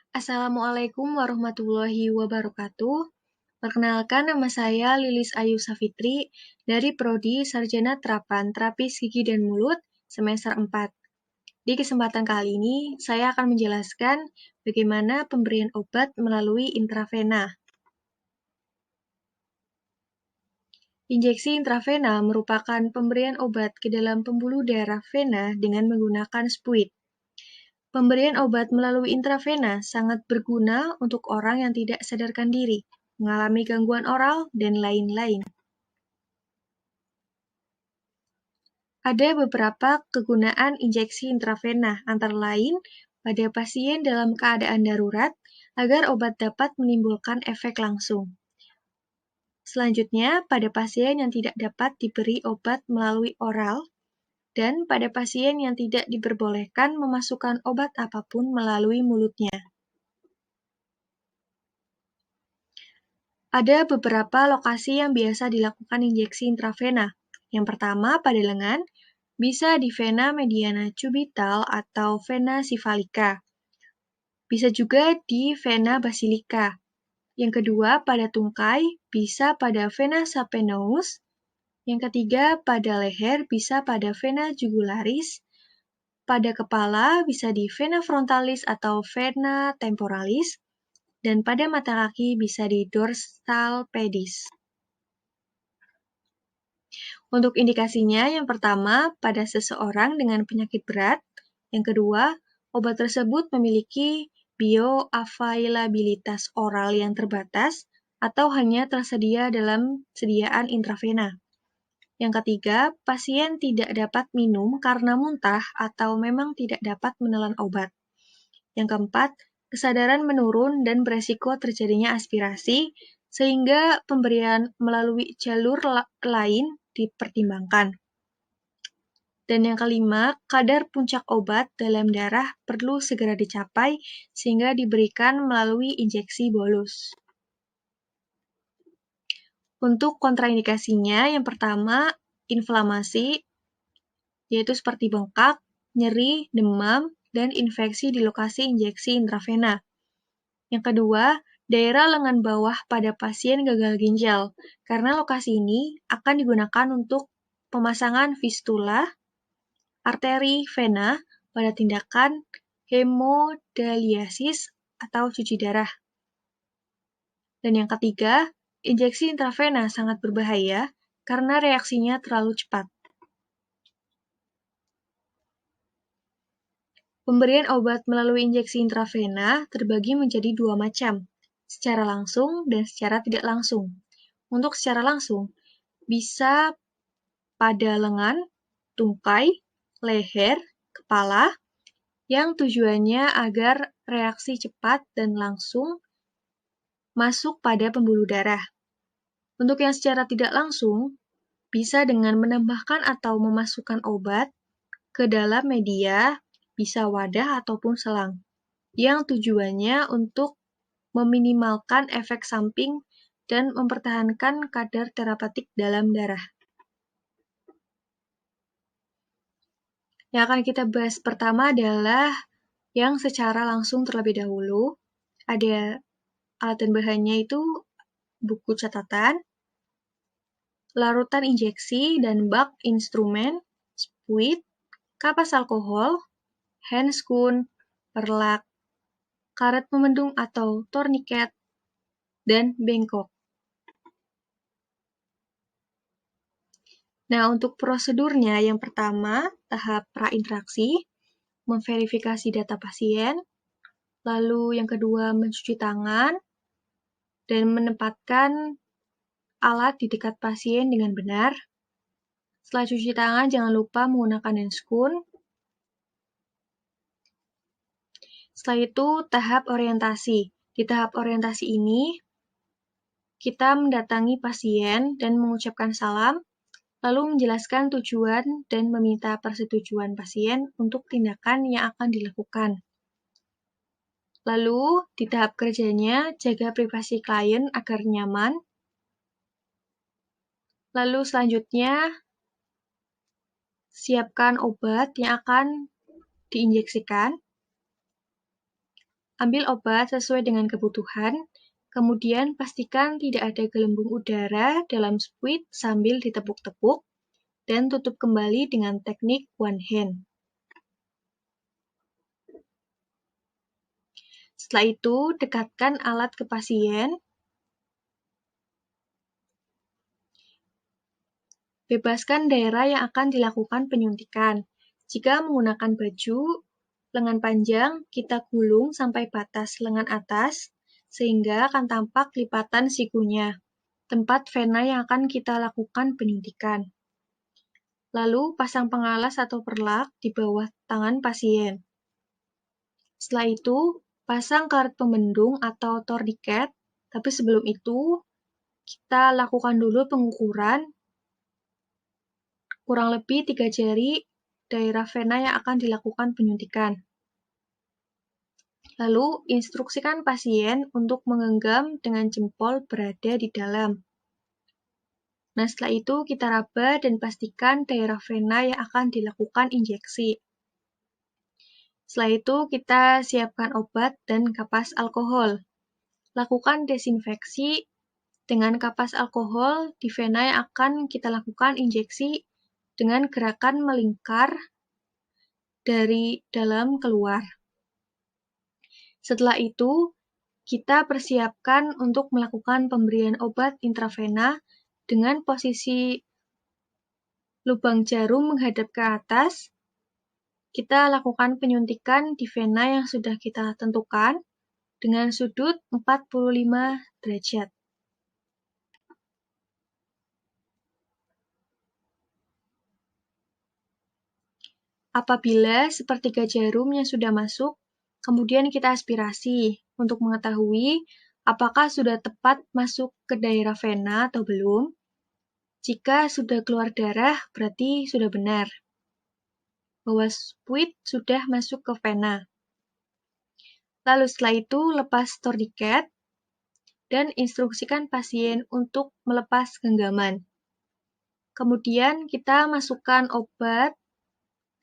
Assalamualaikum warahmatullahi wabarakatuh. Perkenalkan, nama saya Lilis Ayu Safitri dari Prodi Sarjana Terapan Terapis Gigi dan Mulut semester 4. Di kesempatan kali ini, saya akan menjelaskan bagaimana pemberian obat melalui intravena. Injeksi intravena merupakan pemberian obat ke dalam pembuluh darah vena dengan menggunakan spuit. Pemberian obat melalui intravena sangat berguna untuk orang yang tidak sadarkan diri, mengalami gangguan oral, dan lain-lain. Ada beberapa kegunaan injeksi intravena, antara lain pada pasien dalam keadaan darurat agar obat dapat menimbulkan efek langsung. Selanjutnya, pada pasien yang tidak dapat diberi obat melalui oral, dan pada pasien yang tidak diperbolehkan memasukkan obat apapun melalui mulutnya. Ada beberapa lokasi yang biasa dilakukan injeksi intravena. Yang pertama, pada lengan, bisa di vena mediana cubital atau vena civalica. Bisa juga di vena basilica. Yang kedua, pada tungkai, bisa pada vena saphenous. Yang ketiga, pada leher, bisa pada vena jugularis. Pada kepala, bisa di vena frontalis atau vena temporalis. Dan pada mata kaki, bisa di dorsal pedis. Untuk indikasinya, yang pertama, pada seseorang dengan penyakit berat. Yang kedua, obat tersebut memiliki bioavailabilitas oral yang terbatas atau hanya tersedia dalam sediaan intravena. Yang ketiga, pasien tidak dapat minum karena muntah atau memang tidak dapat menelan obat. Yang keempat, kesadaran menurun dan beresiko terjadinya aspirasi, sehingga pemberian melalui jalur lain dipertimbangkan. Dan yang kelima, kadar puncak obat dalam darah perlu segera dicapai sehingga diberikan melalui injeksi bolus. Untuk kontraindikasinya, yang pertama, inflamasi, yaitu seperti bengkak, nyeri, demam, dan infeksi di lokasi injeksi intravena. Yang kedua, daerah lengan bawah pada pasien gagal ginjal, karena lokasi ini akan digunakan untuk pemasangan fistula, arteri vena pada tindakan hemodialisis atau cuci darah. Dan yang ketiga, injeksi intravena sangat berbahaya karena reaksinya terlalu cepat. Pemberian obat melalui injeksi intravena terbagi menjadi dua macam, secara langsung dan secara tidak langsung. Untuk secara langsung, bisa pada lengan, tungkai, leher, kepala, yang tujuannya agar reaksi cepat dan langsung masuk pada pembuluh darah. Untuk yang secara tidak langsung, bisa dengan menambahkan atau memasukkan obat ke dalam media, bisa wadah ataupun selang, yang tujuannya untuk meminimalkan efek samping dan mempertahankan kadar terapeutik dalam darah. Yang akan kita bahas pertama adalah yang secara langsung terlebih dahulu. Ada alat dan bahannya itu buku catatan, larutan injeksi dan bak instrumen, spuit, kapas alkohol, handscoon, perlak, karet pemendung atau torniket, dan bengkok. Nah, untuk prosedurnya, yang pertama, tahap prainteraksi, memverifikasi data pasien, lalu yang kedua, mencuci tangan, dan menempatkan alat di dekat pasien dengan benar. Setelah cuci tangan, jangan lupa menggunakan handscoon. Setelah itu, tahap orientasi. Di tahap orientasi ini, kita mendatangi pasien dan mengucapkan salam, lalu menjelaskan tujuan dan meminta persetujuan pasien untuk tindakan yang akan dilakukan. Lalu, di tahap kerjanya, jaga privasi klien agar nyaman. Lalu selanjutnya, siapkan obat yang akan diinjeksikan. Ambil obat sesuai dengan kebutuhan, kemudian pastikan tidak ada gelembung udara dalam spuit sambil ditepuk-tepuk, dan tutup kembali dengan teknik one hand. Setelah itu, dekatkan alat ke pasien. Bebaskan daerah yang akan dilakukan penyuntikan. Jika menggunakan baju lengan panjang, kita gulung sampai batas lengan atas, sehingga akan tampak lipatan sikunya, tempat vena yang akan kita lakukan penyuntikan. Lalu, pasang pengalas atau perlak di bawah tangan pasien. Setelah itu, pasang karet pembendung atau tourniquet, tapi sebelum itu, kita lakukan dulu pengukuran kurang lebih 3 jari daerah vena yang akan dilakukan penyuntikan. Lalu, instruksikan pasien untuk menggenggam dengan jempol berada di dalam. Nah, setelah itu kita raba dan pastikan daerah vena yang akan dilakukan injeksi. Setelah itu, kita siapkan obat dan kapas alkohol. Lakukan desinfeksi dengan kapas alkohol di vena yang akan kita lakukan injeksi dengan gerakan melingkar dari dalam keluar. Setelah itu, kita persiapkan untuk melakukan pemberian obat intravena dengan posisi lubang jarum menghadap ke atas. Kita lakukan penyuntikan di vena yang sudah kita tentukan dengan sudut 45 derajat. Apabila sepertiga jarum yang sudah masuk, kemudian kita aspirasi untuk mengetahui apakah sudah tepat masuk ke daerah vena atau belum. Jika sudah keluar darah, berarti sudah benar bahwa spuit sudah masuk ke vena. Lalu setelah itu, lepas tourniquet dan instruksikan pasien untuk melepas genggaman. Kemudian kita masukkan obat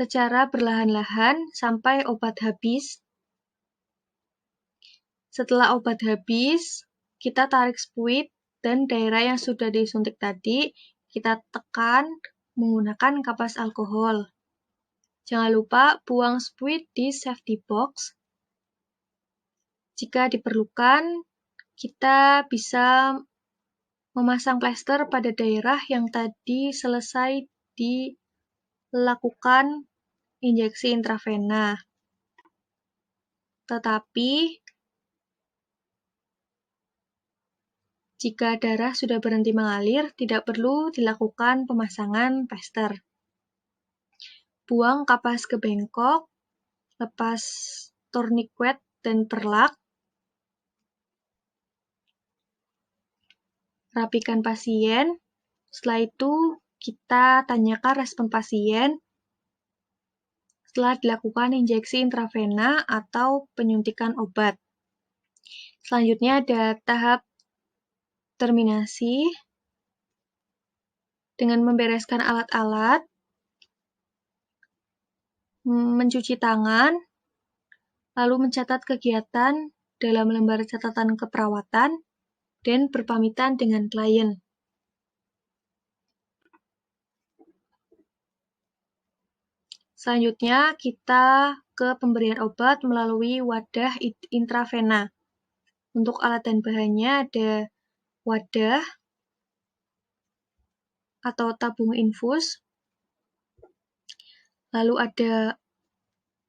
secara perlahan-lahan sampai obat habis. Setelah obat habis, kita tarik spuit dan daerah yang sudah disuntik tadi kita tekan menggunakan kapas alkohol. Jangan lupa buang spuit di safety box. Jika diperlukan, kita bisa memasang plester pada daerah yang tadi selesai dilakukan injeksi intravena. Tetapi, jika darah sudah berhenti mengalir, tidak perlu dilakukan pemasangan plester. Buang kapas ke bengkok, lepas tourniquet dan perlak. Rapikan pasien. Setelah itu, kita tanyakan respon pasien setelah dilakukan injeksi intravena atau penyuntikan obat. Selanjutnya ada tahap terminasi dengan membereskan alat-alat, mencuci tangan, lalu mencatat kegiatan dalam lembar catatan keperawatan, dan berpamitan dengan klien. Selanjutnya, kita ke pemberian obat melalui wadah intravena. Untuk alat dan bahannya ada wadah atau tabung infus, lalu ada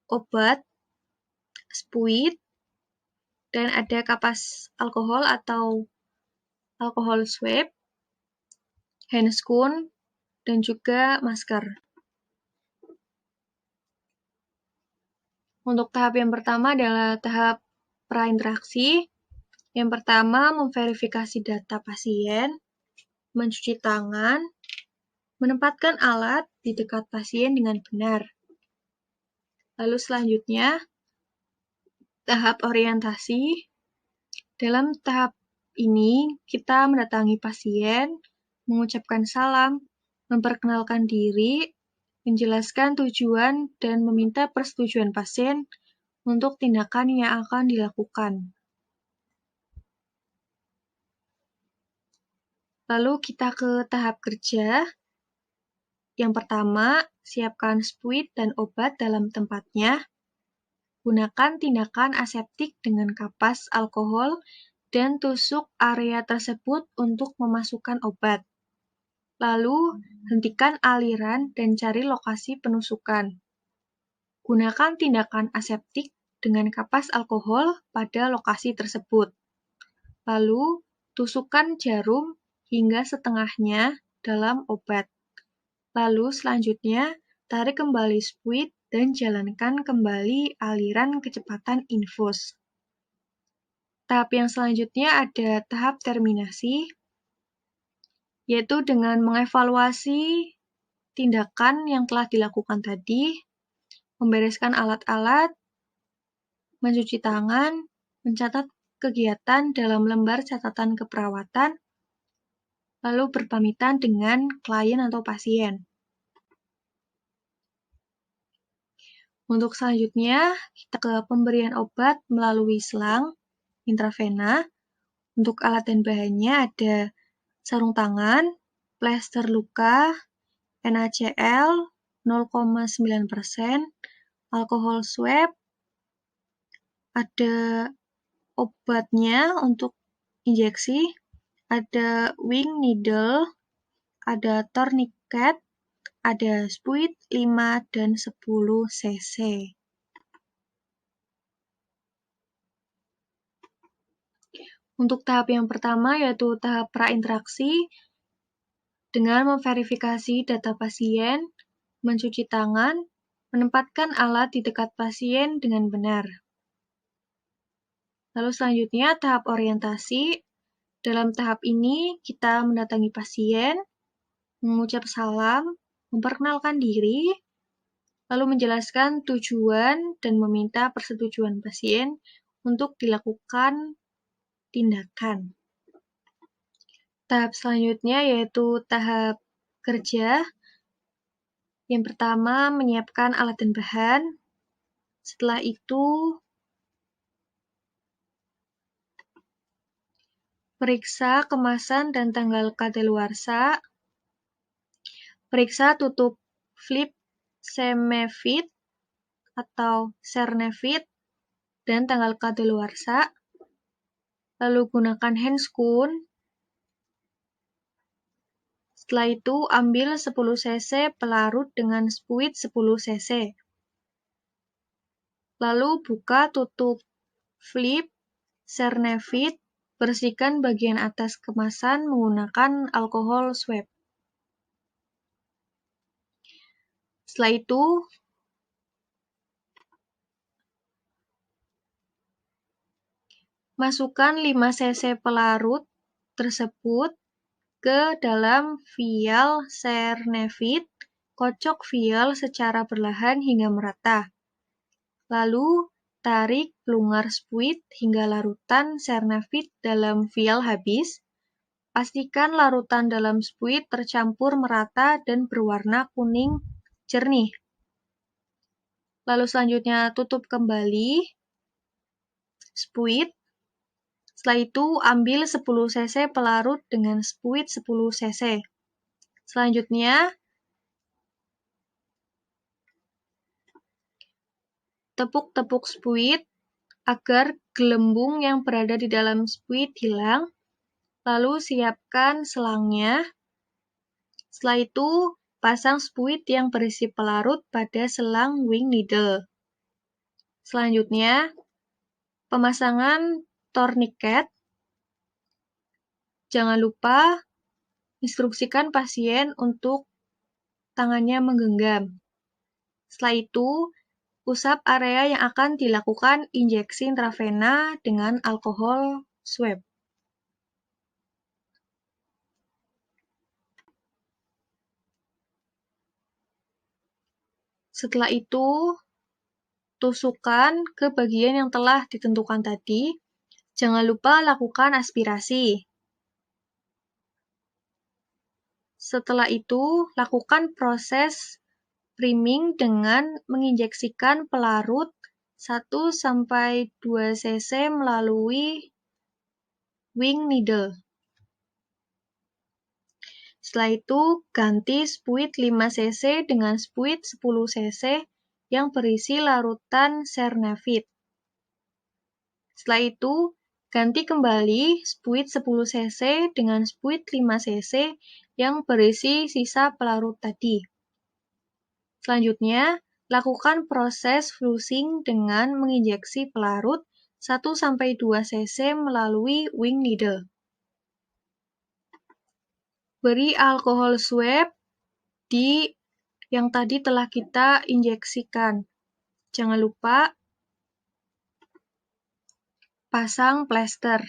obat, spuit, dan ada kapas alkohol atau alkohol swab, handscoon, dan juga masker. Untuk tahap yang pertama adalah tahap prainteraksi. Yang pertama, memverifikasi data pasien, mencuci tangan, menempatkan alat di dekat pasien dengan benar. Lalu selanjutnya, tahap orientasi. Dalam tahap ini, kita mendatangi pasien, mengucapkan salam, memperkenalkan diri, menjelaskan tujuan, dan meminta persetujuan pasien untuk tindakan yang akan dilakukan. Lalu kita ke tahap kerja. Yang pertama, siapkan spuit dan obat dalam tempatnya. Gunakan tindakan aseptik dengan kapas alkohol dan tusuk area tersebut untuk memasukkan obat. Lalu, hentikan aliran dan cari lokasi penusukan. Gunakan tindakan aseptik dengan kapas alkohol pada lokasi tersebut. Lalu, tusukkan jarum hingga setengahnya dalam obat. Lalu selanjutnya, tarik kembali spuit dan jalankan kembali aliran kecepatan infus. Tahap yang selanjutnya ada tahap terminasi, yaitu dengan mengevaluasi tindakan yang telah dilakukan tadi, membereskan alat-alat, mencuci tangan, mencatat kegiatan dalam lembar catatan keperawatan, lalu berpamitan dengan klien atau pasien. Untuk selanjutnya, kita ke pemberian obat melalui selang intravena. Untuk alat dan bahannya ada sarung tangan, plester luka, NaCl 0,9%, alkohol swab, ada obatnya untuk injeksi, ada wing needle, ada tourniquet, ada spuit 5 dan 10 cc. Untuk tahap yang pertama yaitu tahap prainteraksi dengan memverifikasi data pasien, mencuci tangan, menempatkan alat di dekat pasien dengan benar. Lalu selanjutnya tahap orientasi. Dalam tahap ini kita mendatangi pasien, mengucap salam, memperkenalkan diri, lalu menjelaskan tujuan dan meminta persetujuan pasien untuk dilakukan tindakan. Tahap selanjutnya yaitu tahap kerja. Yang pertama, menyiapkan alat dan bahan. Setelah itu, periksa kemasan dan tanggal kadaluarsa. Periksa tutup flip semefit atau sernefit dan tanggal kadaluarsa. Lalu gunakan handscoon. Setelah itu, ambil 10 cc pelarut dengan spuit 10 cc. Lalu buka tutup flip sernefit, bersihkan bagian atas kemasan menggunakan alkohol swab. Setelah itu, masukkan 5 cc pelarut tersebut ke dalam vial sernefit, kocok vial secara perlahan hingga merata. Lalu, tarik pelungar spuit hingga larutan sernefit dalam vial habis. Pastikan larutan dalam spuit tercampur merata dan berwarna kuning jernih. Lalu selanjutnya tutup kembali spuit. Setelah itu ambil 10 cc pelarut dengan spuit 10 cc. Selanjutnya tepuk-tepuk spuit agar gelembung yang berada di dalam spuit hilang. Lalu siapkan selangnya. Setelah itu pasang spuit yang berisi pelarut pada selang wing needle. Selanjutnya pemasangan tourniquet. Jangan lupa instruksikan pasien untuk tangannya menggenggam. Setelah itu, usap area yang akan dilakukan injeksi intravena dengan alkohol swab. Setelah itu, tusukkan ke bagian yang telah ditentukan tadi. Jangan lupa lakukan aspirasi. Setelah itu, lakukan proses priming dengan menginjeksikan pelarut 1-2 cc melalui wing needle. Setelah itu, ganti spuit 5 cc dengan spuit 10 cc yang berisi larutan Cernavit. Setelah itu, ganti kembali spuit 10 cc dengan spuit 5 cc yang berisi sisa pelarut tadi. Selanjutnya, lakukan proses flusing dengan menginjeksi pelarut 1-2 cc melalui wing needle. Beri alkohol swab di yang tadi telah kita injeksikan. Jangan lupa pasang plester.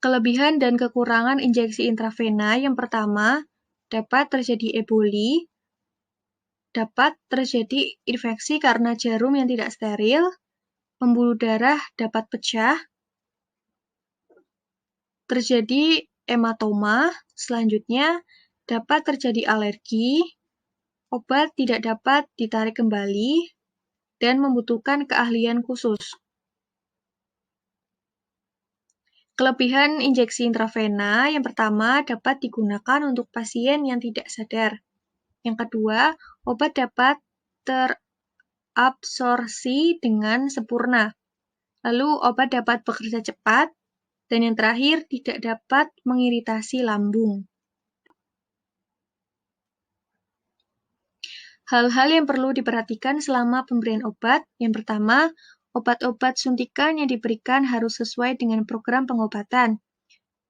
Kelebihan dan kekurangan injeksi intravena yang pertama, dapat terjadi eboli, dapat terjadi infeksi karena jarum yang tidak steril, pembuluh darah dapat pecah, terjadi hematoma, selanjutnya dapat terjadi alergi, obat tidak dapat ditarik kembali, dan membutuhkan keahlian khusus. Kelebihan injeksi intravena yang pertama dapat digunakan untuk pasien yang tidak sadar. Yang kedua, obat dapat terabsorpsi dengan sempurna. Lalu obat dapat bekerja cepat. Dan yang terakhir, tidak dapat mengiritasi lambung. Hal-hal yang perlu diperhatikan selama pemberian obat. Yang pertama, obat-obat suntikan yang diberikan harus sesuai dengan program pengobatan.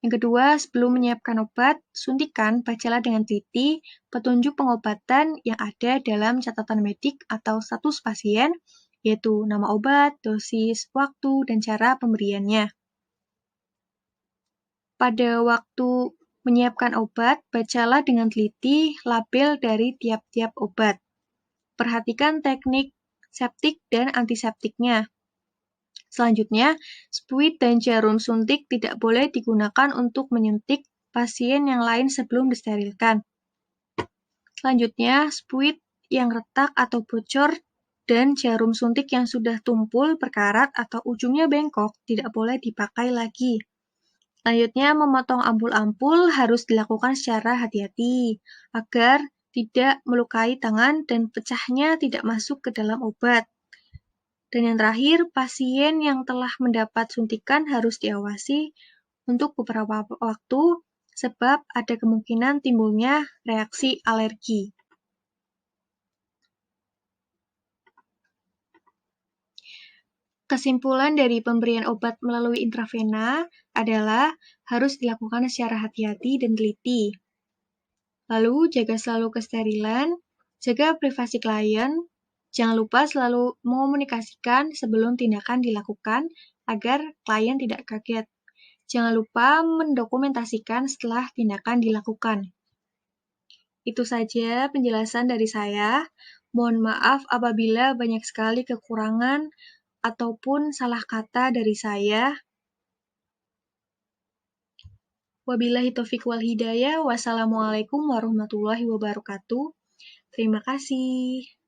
Yang kedua, sebelum menyiapkan obat suntikan, bacalah dengan teliti petunjuk pengobatan yang ada dalam catatan medik atau status pasien, yaitu nama obat, dosis, waktu, dan cara pemberiannya. Pada waktu menyiapkan obat, bacalah dengan teliti label dari tiap-tiap obat. Perhatikan teknik septik dan antiseptiknya. Selanjutnya, spuit dan jarum suntik tidak boleh digunakan untuk menyuntik pasien yang lain sebelum disterilkan. Selanjutnya, spuit yang retak atau bocor dan jarum suntik yang sudah tumpul, berkarat, atau ujungnya bengkok tidak boleh dipakai lagi. Selanjutnya, memotong ampul-ampul harus dilakukan secara hati-hati agar tidak melukai tangan dan pecahnya tidak masuk ke dalam obat. Dan yang terakhir, pasien yang telah mendapat suntikan harus diawasi untuk beberapa waktu sebab ada kemungkinan timbulnya reaksi alergi. Kesimpulan dari pemberian obat melalui intravena adalah harus dilakukan secara hati-hati dan teliti. Lalu, jaga selalu kesterilan, jaga privasi klien, jangan lupa selalu mengomunikasikan sebelum tindakan dilakukan agar klien tidak kaget. Jangan lupa mendokumentasikan setelah tindakan dilakukan. Itu saja penjelasan dari saya. Mohon maaf apabila banyak sekali kekurangan ataupun salah kata dari saya. Wabillahi taufiq wal hidayah. Wassalamualaikum warahmatullahi wabarakatuh. Terima kasih.